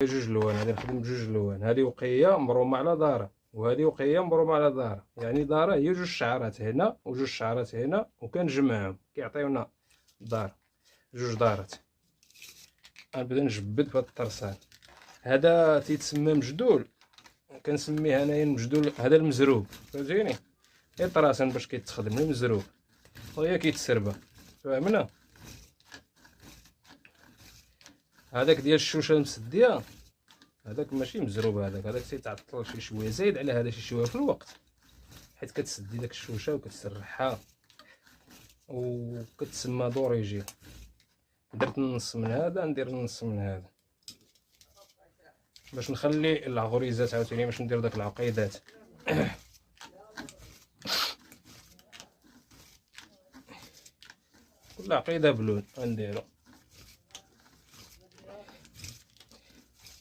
جوج لوان. غادي نخدم بجوج لوان. هذه وقيه مبرومه على داره، وهذه وقيه مبرومه على داره. يعني داره هي جوج شعرات هنا وجوج شعرات هنا، وكنجمعهم كيعطيونا دار، جوج دارات. غنبدا نجبد بهاد الطرسان. هذا تيتسمى مجدول، كنسميه انايا المجدول. هذا المزروب، فهمتيني؟ غير طراسان باش كيتخدم المزروب، وهي كيتسربى، فهمنا؟ هذاك ديال الشوشه المسديه، هذاك ماشي مزروب. هذاك تيتعطل شي شويه، زايد على هذا شي شويه في الوقت، حيت كتسدي داك الشوشه وكتسرحها وكتسمى دوريجي. درت النص من هذا، ندير النص من هذا باش نخلي العغريزات عاوتاني، باش ندير داك العقيدات. كل عقيده بلون غنديرو.